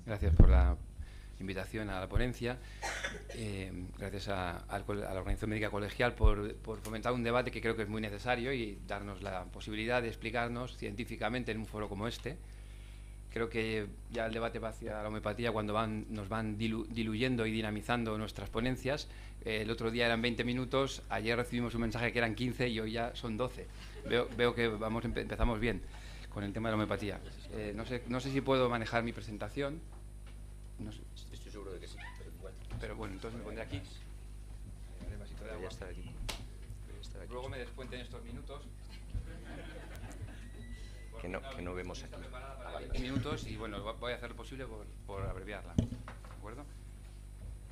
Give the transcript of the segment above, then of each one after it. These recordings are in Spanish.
Gracias por la invitación a la ponencia. Gracias a la Organización Médica Colegial por fomentar un debate que creo que es muy necesario y darnos la posibilidad de explicarnos científicamente en un foro como este. Creo que ya el debate va hacia la homeopatía cuando nos van diluyendo y dinamizando nuestras ponencias. El otro día eran 20 minutos, ayer recibimos un mensaje que eran 15 y hoy ya son 12. Veo que empezamos bien con el tema de la homeopatía. No sé si puedo manejar mi presentación. No sé. Estoy seguro de que sí, pero igual. Pero bueno, entonces me pondré aquí. Haré un vasito de agua. Estar aquí. Luego me descuenten estos minutos. Que no vemos aquí. Vale. 20 minutos y bueno, voy a hacer lo posible por abreviarla. ¿De acuerdo?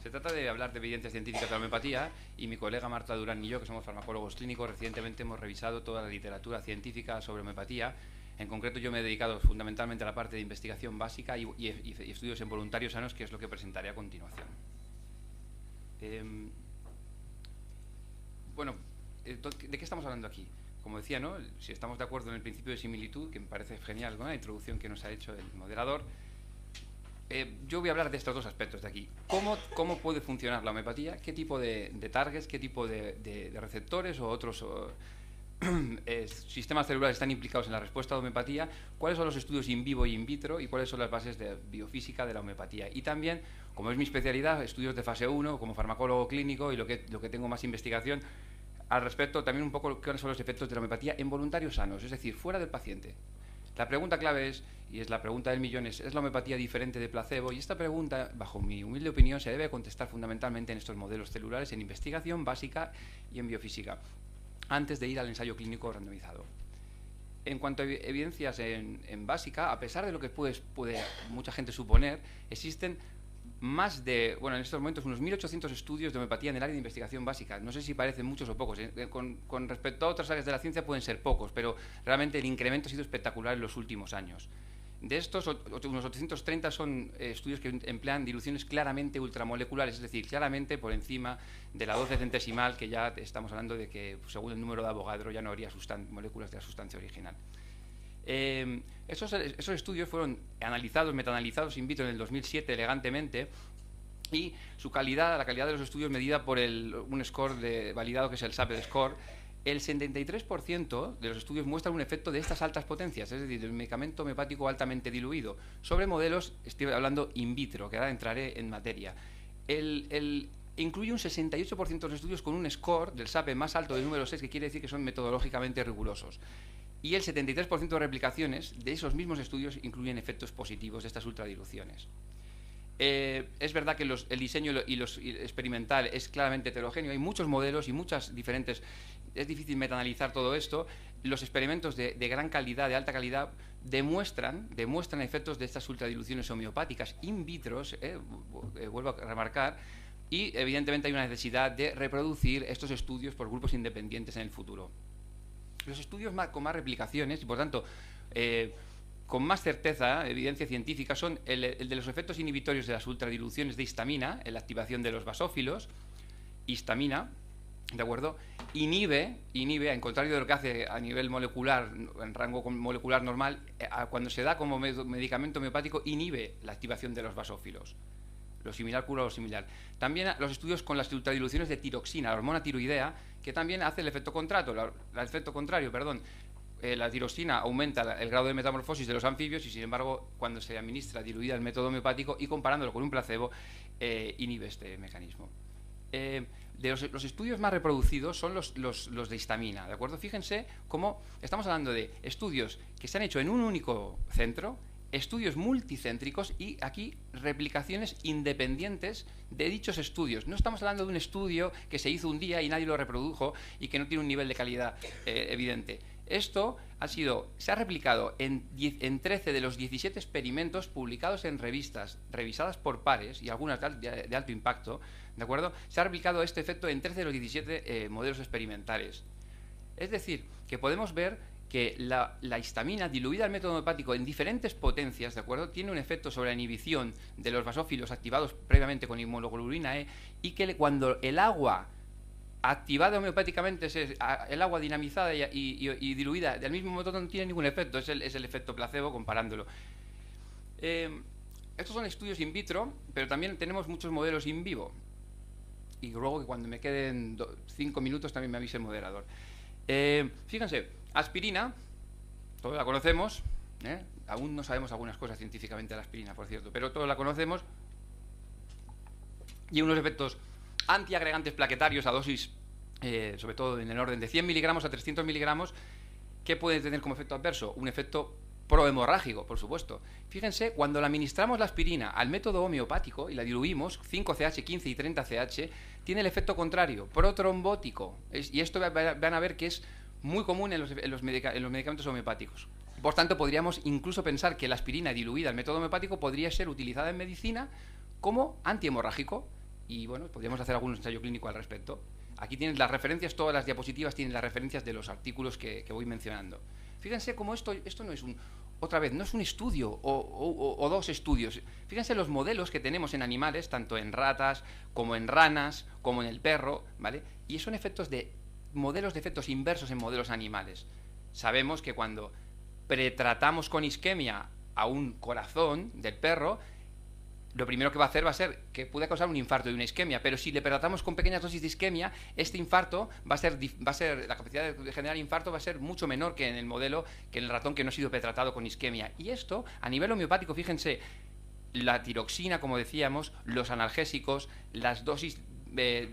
Se trata de hablar de evidencias científicas de la homeopatía y mi colega Marta Durán y yo, que somos farmacólogos clínicos, recientemente hemos revisado toda la literatura científica sobre homeopatía. En concreto yo me he dedicado fundamentalmente a la parte de investigación básica y estudios en voluntarios sanos, que es lo que presentaré a continuación. Bueno, ¿de qué estamos hablando aquí? Como decía, ¿no? Si estamos de acuerdo en el principio de similitud, que me parece genial, ¿no?, la introducción que nos ha hecho el moderador, yo voy a hablar de estos dos aspectos de aquí. ¿Cómo puede funcionar la homeopatía? ¿Qué tipo de targets, qué tipo de receptores o otros sistemas celulares están implicados en la respuesta a la homeopatía? ¿Cuáles son los estudios in vivo y in vitro? ¿Y cuáles son las bases de biofísica de la homeopatía? Y también, como es mi especialidad, estudios de fase 1 como farmacólogo clínico y lo que tengo más investigación al respecto, también un poco cuáles son los efectos de la homeopatía en voluntarios sanos, es decir, fuera del paciente. La pregunta clave es, y es la pregunta del millón, ¿es la homeopatía diferente de placebo? Y esta pregunta, bajo mi humilde opinión, se debe contestar fundamentalmente en estos modelos celulares, en investigación básica y en biofísica, antes de ir al ensayo clínico randomizado. En cuanto a evidencias en básica, a pesar de lo que puede mucha gente suponer, existen más de, bueno, en estos momentos unos 1.800 estudios de homeopatía en el área de investigación básica. No sé si parecen muchos o pocos. Con respecto a otras áreas de la ciencia pueden ser pocos, pero realmente el incremento ha sido espectacular en los últimos años. De estos, unos 830 son estudios que emplean diluciones claramente ultramoleculares, es decir, claramente por encima de la 12 centesimal, que ya estamos hablando de que, según el número de Avogadro, ya no habría moléculas de la sustancia original. Esos estudios fueron analizados, metaanalizados in vitro en el 2007 elegantemente, y su calidad, la calidad de los estudios medida por un score validado que es el SAPD score. El 73% de los estudios muestran un efecto de estas altas potencias, es decir, del medicamento homeopático altamente diluido, sobre modelos, estoy hablando in vitro, que ahora entraré en materia. Incluye un 68% de los estudios con un score del SAPE más alto del número 6, que quiere decir que son metodológicamente rigurosos. Y el 73% de replicaciones de esos mismos estudios incluyen efectos positivos de estas ultradiluciones. Es verdad que el diseño experimental es claramente heterogéneo, hay muchos modelos y muchas diferentes, es difícil metaanalizar todo esto. Los experimentos de gran calidad, de alta calidad, demuestran efectos de estas ultradiluciones homeopáticas in vitro, vuelvo a remarcar, y evidentemente hay una necesidad de reproducir estos estudios por grupos independientes en el futuro. Los estudios con más replicaciones y por tanto con más certeza, evidencia científica, son el de los efectos inhibitorios de las ultradiluciones de histamina en la activación de los basófilos. Histamina, ¿de acuerdo? Inhibe, en contrario de lo que hace a nivel molecular, en rango molecular normal, cuando se da como medicamento homeopático, inhibe la activación de los basófilos. Lo similar cura lo similar. También los estudios con las ultradiluciones de tiroxina, la hormona tiroidea, que también hace el efecto contrario, la tiroxina aumenta el grado de metamorfosis de los anfibios y, sin embargo, cuando se administra diluida el método homeopático y comparándolo con un placebo, inhibe este mecanismo. Los estudios más reproducidos son los de histamina, ¿de acuerdo? Fíjense cómo estamos hablando de estudios que se han hecho en un único centro, estudios multicéntricos y aquí replicaciones independientes de dichos estudios. No estamos hablando de un estudio que se hizo un día y nadie lo reprodujo y que no tiene un nivel de calidad evidente. Esto se ha replicado en 13 de los 17 experimentos publicados en revistas, revisadas por pares y algunas de alto impacto, ¿de acuerdo? Se ha replicado este efecto en 13 de los 17 modelos experimentales. Es decir, que podemos ver que la histamina diluida al método homeopático en diferentes potencias, ¿de acuerdo?, tiene un efecto sobre la inhibición de los basófilos activados previamente con inmunoglobulina E, y que cuando el agua activada homeopáticamente, el agua dinamizada y diluida del mismo método, no tiene ningún efecto, es el efecto placebo comparándolo. estos son estudios in vitro, pero también tenemos muchos modelos in vivo. Y luego que cuando me queden 5 minutos también me avise el moderador. Fíjense, aspirina, todos la conocemos, aún no sabemos algunas cosas científicamente de la aspirina, por cierto, pero todos la conocemos, y unos efectos antiagregantes plaquetarios a dosis, sobre todo en el orden de 100 miligramos a 300 miligramos, ¿qué puede tener como efecto adverso? Un efecto prohemorrágico, por supuesto. Fíjense, cuando la administramos la aspirina al método homeopático y la diluimos, 5CH, 15 y 30CH, tiene el efecto contrario, protrombótico. Y esto van a ver que es muy común en los medicamentos homeopáticos. Por tanto, podríamos incluso pensar que la aspirina diluida al método homeopático podría ser utilizada en medicina como antihemorrágico. Y bueno, podríamos hacer algún ensayo clínico al respecto. Aquí tienen las referencias, todas las diapositivas tienen las referencias de los artículos que voy mencionando. Fíjense cómo esto no es otra vez, no es un estudio o dos estudios. Fíjense los modelos que tenemos en animales, tanto en ratas, como en ranas, como en el perro, ¿vale? Y son modelos de efectos inversos en modelos animales. Sabemos que cuando pretratamos con isquemia a un corazón del perro, lo primero que va a hacer va a ser que puede causar un infarto y una isquemia, pero si le tratamos con pequeñas dosis de isquemia, este infarto la capacidad de generar infarto va a ser mucho menor que en el modelo, que en el ratón que no ha sido pretratado con isquemia. Y esto, a nivel homeopático, fíjense, la tiroxina, como decíamos, los analgésicos, las dosis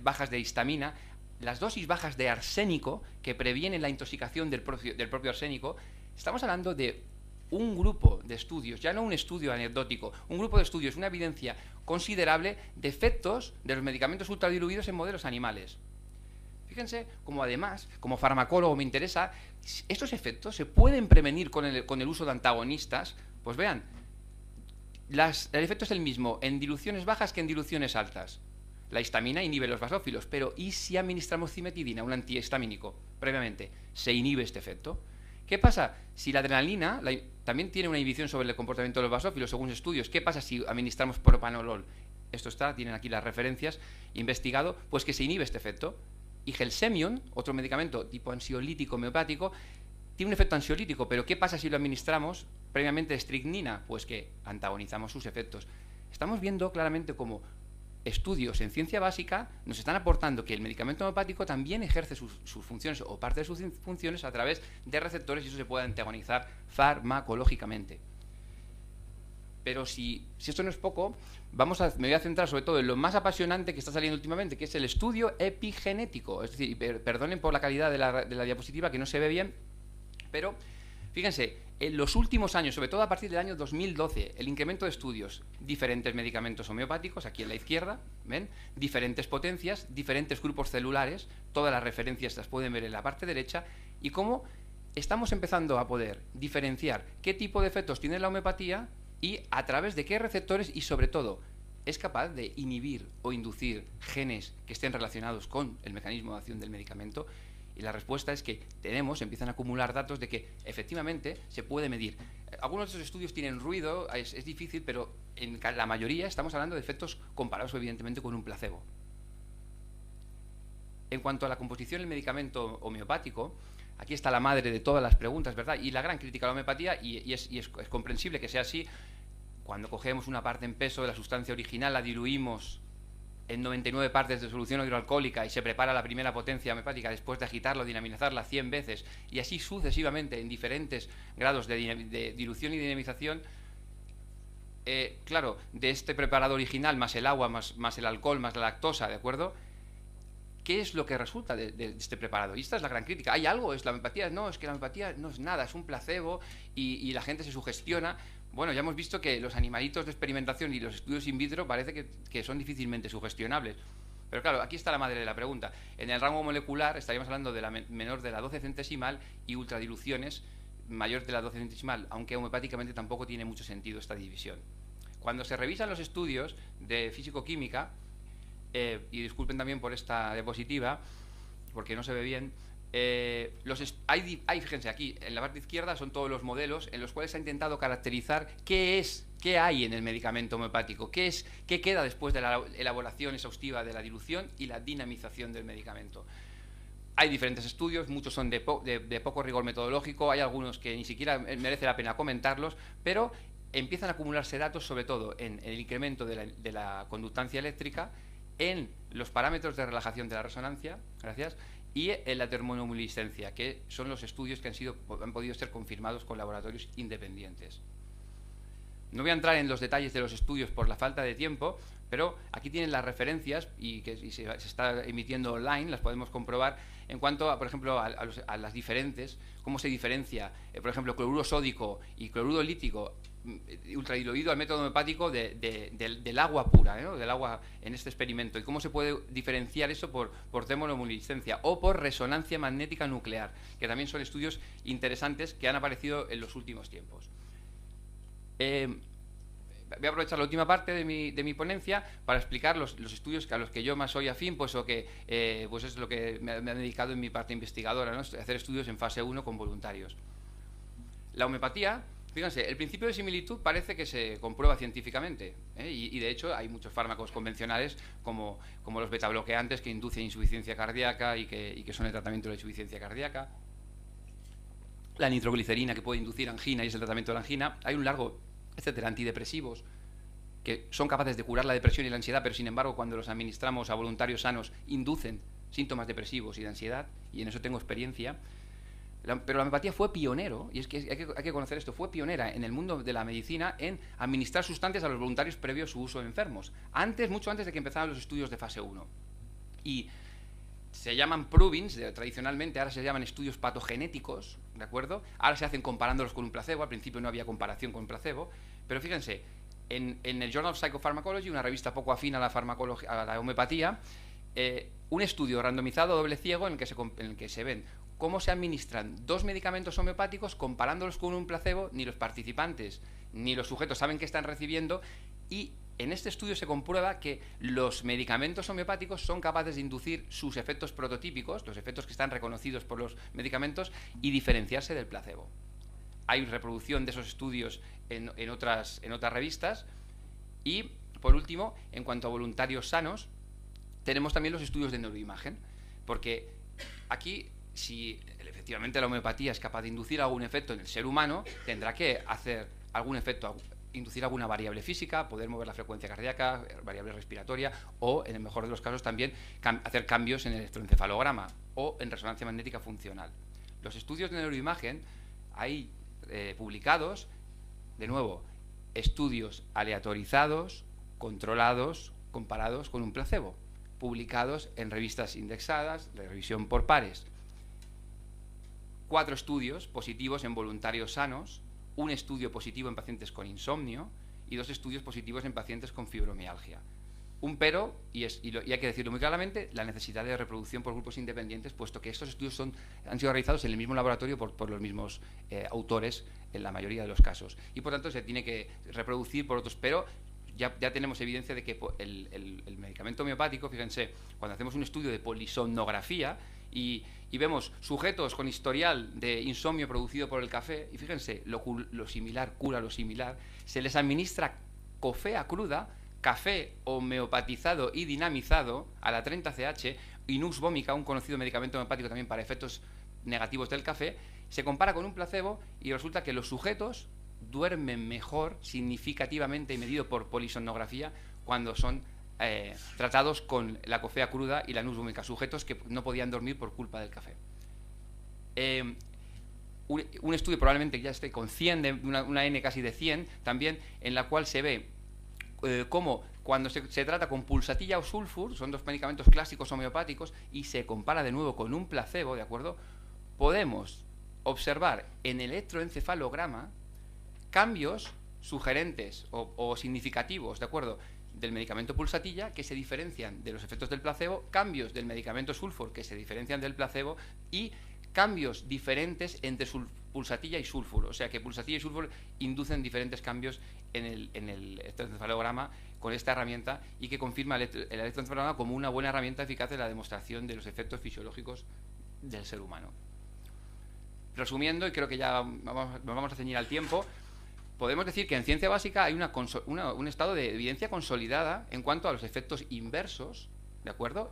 bajas de histamina, las dosis bajas de arsénico, que previenen la intoxicación del propio arsénico. Estamos hablando de un grupo de estudios, ya no un estudio anecdótico, un grupo de estudios, una evidencia considerable de efectos de los medicamentos ultradiluidos en modelos animales. Fíjense cómo además, como farmacólogo me interesa, estos efectos se pueden prevenir con el uso de antagonistas. Pues vean, el efecto es el mismo en diluciones bajas que en diluciones altas. La histamina inhibe los basófilos, pero ¿y si administramos cimetidina, un antihistamínico, previamente? ¿Se inhibe este efecto? ¿Qué pasa si la adrenalina también tiene una inhibición sobre el comportamiento de los basófilos, según estudios? ¿Qué pasa si administramos propanolol? Esto tienen aquí las referencias, investigado, pues que se inhibe este efecto. Y Gelsemion, otro medicamento tipo ansiolítico homeopático, tiene un efecto ansiolítico, pero ¿qué pasa si lo administramos previamente estricnina? Pues que antagonizamos sus efectos. Estamos viendo claramente cómo estudios en ciencia básica nos están aportando que el medicamento homeopático también ejerce sus funciones o parte de sus funciones a través de receptores y eso se puede antagonizar farmacológicamente. Pero si esto no es poco, me voy a centrar sobre todo en lo más apasionante que está saliendo últimamente, que es el estudio epigenético. Es decir, perdonen por la calidad de la diapositiva, que no se ve bien, pero fíjense, en los últimos años, sobre todo a partir del año 2012, el incremento de estudios, diferentes medicamentos homeopáticos, aquí en la izquierda, ¿ven? Diferentes potencias, diferentes grupos celulares, todas las referencias las pueden ver en la parte derecha, y cómo estamos empezando a poder diferenciar qué tipo de efectos tiene la homeopatía y a través de qué receptores y, sobre todo, es capaz de inhibir o inducir genes que estén relacionados con el mecanismo de acción del medicamento. Y la respuesta es que empiezan a acumular datos de que efectivamente se puede medir. Algunos de esos estudios tienen ruido, es difícil, pero en la mayoría estamos hablando de efectos comparados evidentemente con un placebo. En cuanto a la composición del medicamento homeopático, aquí está la madre de todas las preguntas, ¿verdad? Y la gran crítica a la homeopatía, y es comprensible que sea así. Cuando cogemos una parte en peso de la sustancia original, la diluimos en 99 partes de solución hidroalcohólica y se prepara la primera potencia homeopática después de agitarlo, dinamizarla 100 veces y así sucesivamente en diferentes grados de dilución y dinamización. Claro, de este preparado original más el agua, más el alcohol, más la lactosa, ¿de acuerdo? ¿Qué es lo que resulta de este preparado? Y esta es la gran crítica. ¿Hay algo? ¿Es la homeopatía? No, es que la homeopatía no es nada, es un placebo y la gente se sugestiona. Bueno, ya hemos visto que los animalitos de experimentación y los estudios in vitro parece que son difícilmente sugestionables. Pero claro, aquí está la madre de la pregunta. En el rango molecular estaríamos hablando de la menor de la 12 centesimal y ultradiluciones mayor de la 12 centesimal, aunque homeopáticamente tampoco tiene mucho sentido esta división. Cuando se revisan los estudios de físico-química, y disculpen también por esta diapositiva, porque no se ve bien, fíjense aquí, en la parte izquierda son todos los modelos en los cuales se ha intentado caracterizar qué hay en el medicamento homeopático, qué queda después de la elaboración exhaustiva de la dilución y la dinamización del medicamento. Hay diferentes estudios, muchos son de poco rigor metodológico, hay algunos que ni siquiera merece la pena comentarlos, pero empiezan a acumularse datos, sobre todo en el incremento de la conductancia eléctrica, en los parámetros de relajación de la resonancia, gracias, y en la termoluminiscencia, que son los estudios que han podido ser confirmados con laboratorios independientes. No voy a entrar en los detalles de los estudios por la falta de tiempo, pero aquí tienen las referencias y se está emitiendo online, las podemos comprobar en cuanto a, por ejemplo, a las diferentes, cómo se diferencia, por ejemplo, cloruro sódico y cloruro lítico ultradiluido al método homeopático del agua pura, ¿no? Del agua en este experimento, y cómo se puede diferenciar eso por termoluminiscencia o por resonancia magnética nuclear, que también son estudios interesantes que han aparecido en los últimos tiempos. Voy a aprovechar la última parte de mi ponencia para explicar los estudios a los que yo más soy afín, pues es lo que me han dedicado en mi parte investigadora, ¿no? Hacer estudios en fase 1 con voluntarios. La homeopatía, fíjense, el principio de similitud parece que se comprueba científicamente, ¿eh? Y de hecho hay muchos fármacos convencionales como los betabloqueantes que inducen insuficiencia cardíaca y que son el tratamiento de la insuficiencia cardíaca. La nitroglicerina, que puede inducir angina y es el tratamiento de la angina. Hay un largo etcétera, antidepresivos, que son capaces de curar la depresión y la ansiedad, pero sin embargo cuando los administramos a voluntarios sanos inducen síntomas depresivos y de ansiedad, y en eso tengo experiencia. Pero la homeopatía fue pionero, y es que hay que conocer esto, fue pionera en el mundo de la medicina en administrar sustancias a los voluntarios previo a su uso en enfermos, mucho antes de que empezaran los estudios de fase 1. Y se llaman provings, tradicionalmente, ahora se llaman estudios patogenéticos, ¿de acuerdo? Ahora se hacen comparándolos con un placebo, al principio no había comparación con un placebo, pero fíjense, en el Journal of Psychopharmacology, una revista poco afín a la homeopatía, un estudio randomizado doble ciego en el que se ven cómo se administran dos medicamentos homeopáticos comparándolos con un placebo. Ni los participantes ni los sujetos saben qué están recibiendo, y en este estudio se comprueba que los medicamentos homeopáticos son capaces de inducir sus efectos prototípicos, los efectos que están reconocidos por los medicamentos, y diferenciarse del placebo. Hay reproducción de esos estudios en otras revistas. Y, por último, en cuanto a voluntarios sanos, tenemos también los estudios de neuroimagen, porque aquí, si efectivamente la homeopatía es capaz de inducir algún efecto en el ser humano, tendrá que hacer algún efecto, inducir alguna variable física, poder mover la frecuencia cardíaca, variable respiratoria, o, en el mejor de los casos, también hacer cambios en el electroencefalograma o en resonancia magnética funcional. Los estudios de neuroimagen hay publicados, de nuevo, estudios aleatorizados, controlados, comparados con un placebo, publicados en revistas indexadas, de revisión por pares. 4 estudios positivos en voluntarios sanos, un estudio positivo en pacientes con insomnio y 2 estudios positivos en pacientes con fibromialgia. Un pero, y hay que decirlo muy claramente, la necesidad de reproducción por grupos independientes, puesto que estos estudios han sido realizados en el mismo laboratorio por los mismos autores en la mayoría de los casos. Y por tanto se tiene que reproducir por otros, pero ya tenemos evidencia de que el medicamento homeopático, fíjense, cuando hacemos un estudio de polisomnografía y vemos sujetos con historial de insomnio producido por el café, y fíjense, lo similar cura lo similar, se les administra cofea cruda, café homeopatizado y dinamizado a la 30CH y Nux vomica, un conocido medicamento homeopático también para efectos negativos del café, se compara con un placebo y resulta que los sujetos duermen mejor significativamente y medido por polisomnografía cuando son tratados con la cofea cruda y la Nux vomica, sujetos que no podían dormir por culpa del café. Un estudio probablemente ya esté con 100, una N casi de 100 también, en la cual se ve cómo cuando se trata con pulsatilla o sulfur, son 2 medicamentos clásicos homeopáticos, y se compara de nuevo con un placebo, ¿de acuerdo? Podemos observar en el electroencefalograma cambios sugerentes o significativos, ¿de acuerdo?, del medicamento pulsatilla que se diferencian de los efectos del placebo, cambios del medicamento sulfur que se diferencian del placebo y cambios diferentes entre pulsatilla y sulfur. O sea que pulsatilla y sulfur inducen diferentes cambios en el electroencefalograma con esta herramienta, y que confirma el electroencefalograma como una buena herramienta eficaz de la demostración de los efectos fisiológicos del ser humano. Resumiendo, y creo que ya nos vamos a ceñir al tiempo, podemos decir que en ciencia básica hay un estado de evidencia consolidada en cuanto a los efectos inversos, ¿de acuerdo?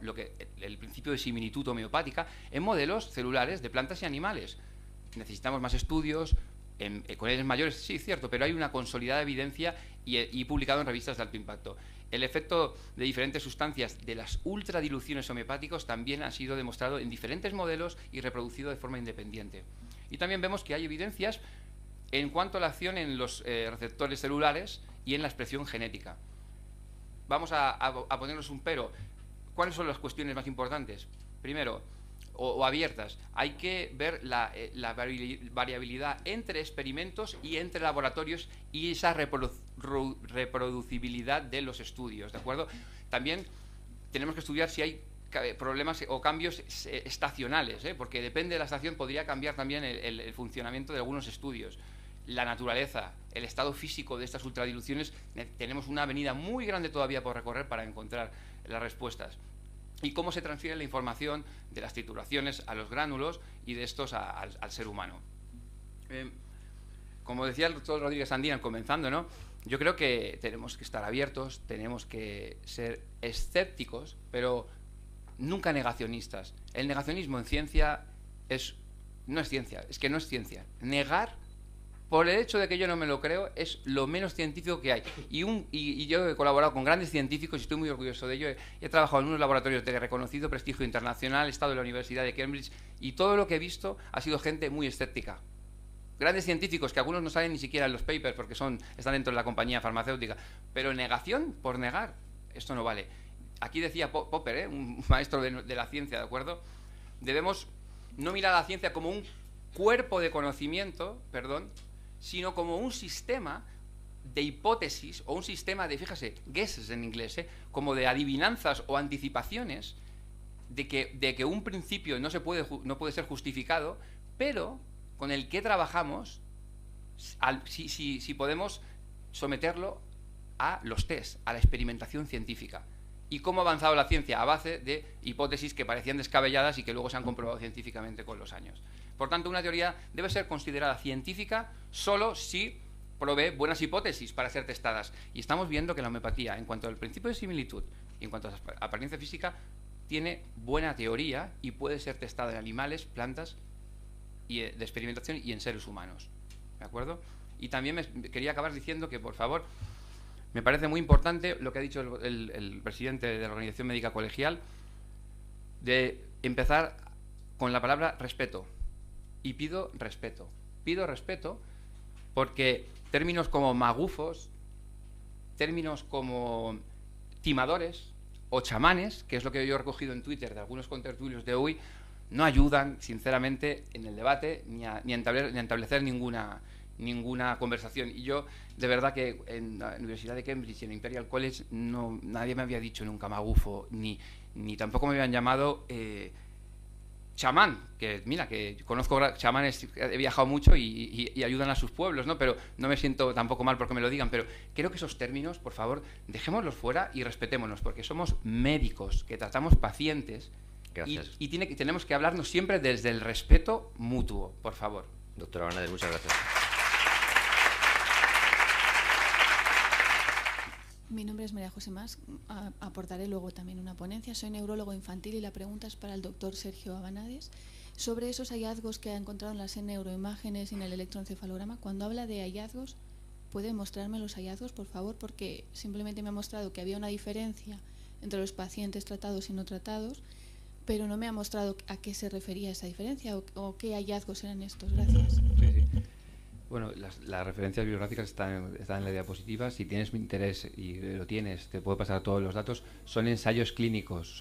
El principio de similitud homeopática en modelos celulares de plantas y animales. Necesitamos más estudios, con edades mayores, sí, cierto, pero hay una consolidada evidencia y publicado en revistas de alto impacto. El efecto de diferentes sustancias de las ultradiluciones homeopáticos también ha sido demostrado en diferentes modelos y reproducido de forma independiente. Y también vemos que hay evidencias en cuanto a la acción en los receptores celulares y en la expresión genética. Vamos a ponernos un pero. ¿Cuáles son las cuestiones más importantes? Primero, o abiertas, hay que ver la variabilidad entre experimentos y entre laboratorios y esa reproducibilidad de los estudios, ¿de acuerdo? También tenemos que estudiar si hay problemas o cambios estacionales, porque depende de la estación podría cambiar también el funcionamiento de algunos estudios. La naturaleza, el estado físico de estas ultradiluciones, tenemos una avenida muy grande todavía por recorrer para encontrar las respuestas. Y cómo se transfiere la información de las titulaciones a los gránulos y de estos al ser humano. Como decía el doctor Rodríguez Andía comenzando, ¿no? Yo creo que tenemos que estar abiertos, tenemos que ser escépticos, pero nunca negacionistas. El negacionismo en ciencia no es ciencia, es que no es ciencia. Negar, por el hecho de que yo no me lo creo, es lo menos científico que hay. Y yo he colaborado con grandes científicos y estoy muy orgulloso de ello. He trabajado en unos laboratorios de reconocido prestigio internacional, he estado en la Universidad de Cambridge y todo lo que he visto ha sido gente muy escéptica. Grandes científicos que algunos no salen ni siquiera en los papers porque están dentro de la compañía farmacéutica. Pero negación por negar, esto no vale. Aquí decía Popper, un maestro de la ciencia, ¿de acuerdo? Debemos no mirar a la ciencia como un cuerpo de conocimiento, sino como un sistema de hipótesis o un sistema de, fíjese, guesses en inglés, como de adivinanzas o anticipaciones de que un principio no puede ser justificado, pero con el que trabajamos si podemos someterlo a los test, a la experimentación científica. ¿Y cómo ha avanzado la ciencia? A base de hipótesis que parecían descabelladas y que luego se han comprobado científicamente con los años. Por tanto, una teoría debe ser considerada científica solo si provee buenas hipótesis para ser testadas. Y estamos viendo que la homeopatía, en cuanto al principio de similitud y en cuanto a la apariencia física, tiene buena teoría y puede ser testada en animales, plantas y de experimentación y en seres humanos. ¿De acuerdo? Y también quería acabar diciendo que, por favor, me parece muy importante lo que ha dicho el presidente de la Organización Médica Colegial, de empezar con la palabra respeto. Y pido respeto. Pido respeto porque términos como magufos, términos como timadores o chamanes, que es lo que yo he recogido en Twitter de algunos contertulios de hoy, no ayudan, sinceramente, en el debate ni a establecer ninguna conversación. Y yo, de verdad que en la Universidad de Cambridge y en Imperial College nadie me había dicho nunca magufo, ni tampoco me habían llamado chamán, que mira, que conozco chamanes, he viajado mucho y ayudan a sus pueblos, ¿no? Pero no me siento tampoco mal porque me lo digan, pero creo que esos términos, por favor, dejémoslos fuera y respetémonos, porque somos médicos que tratamos pacientes. Gracias. Y tenemos que hablarnos siempre desde el respeto mutuo, por favor. Doctora Bernades, muchas gracias. Mi nombre es María José Mas, aportaré luego también una ponencia. Soy neurólogo infantil y la pregunta es para el doctor Sergio Abanades sobre esos hallazgos que ha encontrado en las neuroimágenes y en el electroencefalograma. Cuando habla de hallazgos, ¿puede mostrarme los hallazgos, por favor? Porque simplemente me ha mostrado que había una diferencia entre los pacientes tratados y no tratados, pero no me ha mostrado a qué se refería esa diferencia o qué hallazgos eran estos. Gracias. Sí. Bueno, las referencias bibliográficas están en la diapositiva. Si tienes interés y lo tienes, te puedo pasar todos los datos. Son ensayos clínicos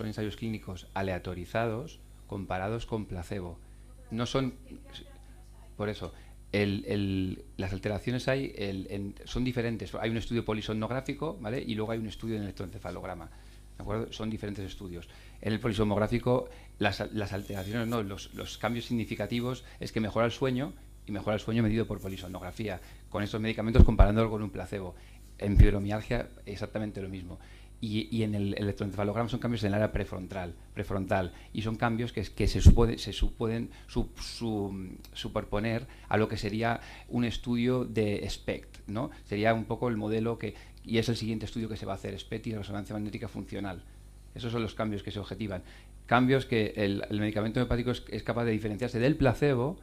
aleatorizados comparados con placebo. No son, por eso, las alteraciones son diferentes. Hay un estudio polisomnográfico, ¿vale? Y luego hay un estudio en electroencefalograma. ¿De acuerdo? Son diferentes estudios. En el polisomnográfico, las alteraciones, no, los cambios significativos es que mejora el sueño, y mejora el sueño medido por polisomnografía, con estos medicamentos comparándolo con un placebo. En fibromialgia exactamente lo mismo. Y en el electroencefalograma son cambios en el área prefrontal y son cambios que se pueden superponer a lo que sería un estudio de SPECT, ¿no? Sería un poco el modelo y es el siguiente estudio que se va a hacer, SPECT y resonancia magnética funcional. Esos son los cambios que se objetivan. Cambios que el medicamento homeopático es capaz de diferenciarse del placebo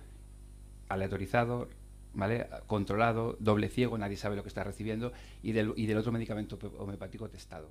aleatorizado, ¿vale? Controlado, doble ciego, nadie sabe lo que está recibiendo, y del otro medicamento homeopático testado.